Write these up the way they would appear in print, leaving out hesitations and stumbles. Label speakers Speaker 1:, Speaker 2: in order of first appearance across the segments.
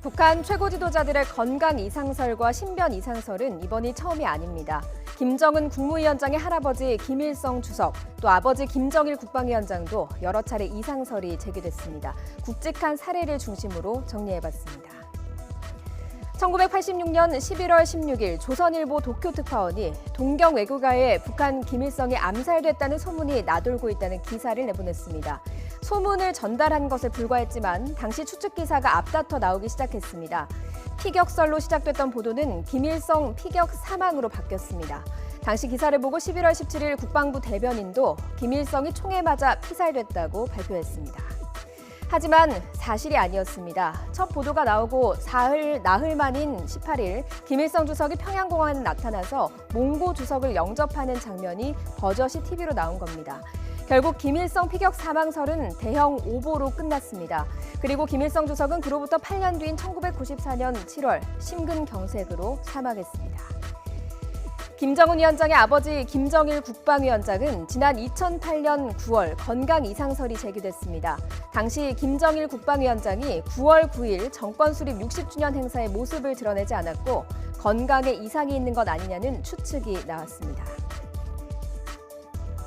Speaker 1: 북한 최고 지도자들의 건강 이상설과 신변 이상설은 이번이 처음이 아닙니다. 김정은 국무위원장의 할아버지 김일성 주석, 또 아버지 김정일 국방위원장도 여러 차례 이상설이 제기됐습니다. 굵직한 사례를 중심으로 정리해봤습니다. 1986년 11월 16일 조선일보 도쿄특파원이 동경 외교가에 북한 김일성이 암살됐다는 소문이 나돌고 있다는 기사를 내보냈습니다. 소문을 전달한 것에 불과했지만 당시 추측 기사가 앞다퉈 나오기 시작했습니다. 피격설로 시작됐던 보도는 김일성 피격 사망으로 바뀌었습니다. 당시 기사를 보고 11월 17일 국방부 대변인도 김일성이 총에 맞아 피살됐다고 발표했습니다. 하지만 사실이 아니었습니다. 첫 보도가 나오고 나흘 만인 18일 김일성 주석이 평양공항에 나타나서 몽고 주석을 영접하는 장면이 버젓이 TV로 나온 겁니다. 결국 김일성 피격 사망설은 대형 오보로 끝났습니다. 그리고 김일성 주석은 그로부터 8년 뒤인 1994년 7월 심근경색으로 사망했습니다. 김정은 위원장의 아버지 김정일 국방위원장은 지난 2008년 9월 건강 이상설이 제기됐습니다. 당시 김정일 국방위원장이 9월 9일 정권 수립 60주년 행사의 모습을 드러내지 않았고 건강에 이상이 있는 것 아니냐는 추측이 나왔습니다.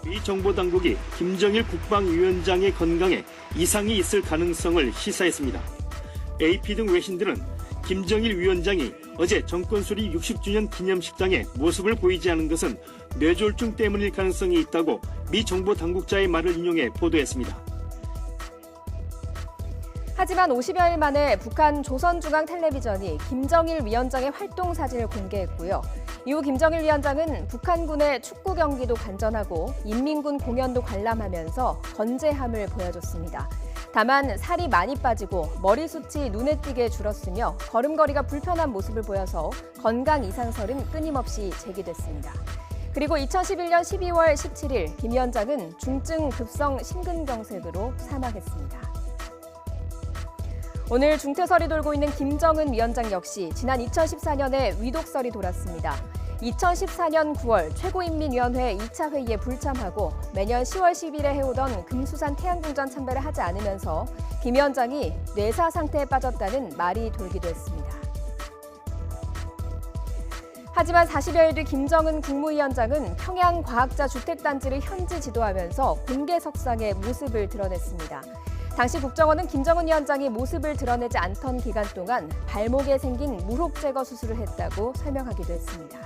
Speaker 2: 미 정보당국이 김정일 국방위원장의 건강에 이상이 있을 가능성을 시사했습니다. AP 등 외신들은 김정일 위원장이 어제 정권 수립 60주년 기념식장에 모습을 보이지 않은 것은 뇌졸중 때문일 가능성이 있다고 미 정보 당국자의 말을 인용해 보도했습니다.
Speaker 1: 하지만 50여일 만에 북한 조선중앙텔레비전이 김정일 위원장의 활동 사진을 공개했고요. 이후 김정일 위원장은 북한군의 축구 경기도 관전하고 인민군 공연도 관람하면서 건재함을 보여줬습니다. 다만 살이 많이 빠지고 머리숱이 눈에 띄게 줄었으며 걸음걸이가 불편한 모습을 보여서 건강 이상설은 끊임없이 제기됐습니다. 그리고 2011년 12월 17일 김 위원장은 중증 급성 심근경색으로 사망했습니다. 오늘 중퇴설이 돌고 있는 김정은 위원장 역시 지난 2014년에 위독설이 돌았습니다. 2014년 9월 최고인민위원회 2차 회의에 불참하고 매년 10월 10일에 해오던 금수산 태양궁전 참배를 하지 않으면서 김 위원장이 뇌사 상태에 빠졌다는 말이 돌기도 했습니다. 하지만 40여일 뒤 김정은 국무위원장은 평양 과학자 주택단지를 현지 지도하면서 공개 석상에 모습을 드러냈습니다. 당시 국정원은 김정은 위원장이 모습을 드러내지 않던 기간 동안 발목에 생긴 물혹 제거 수술을 했다고 설명하기도 했습니다.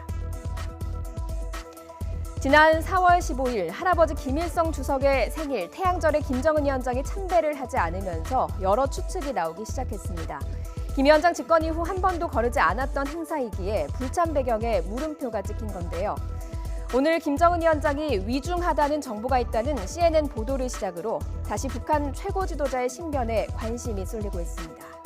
Speaker 1: 지난 4월 15일 할아버지 김일성 주석의 생일 태양절에 김정은 위원장이 참배를 하지 않으면서 여러 추측이 나오기 시작했습니다. 김 위원장 집권 이후 한 번도 거르지 않았던 행사이기에 불참 배경에 물음표가 찍힌 건데요. 오늘 김정은 위원장이 위중하다는 정보가 있다는 CNN 보도를 시작으로 다시 북한 최고 지도자의 신변에 관심이 쏠리고 있습니다.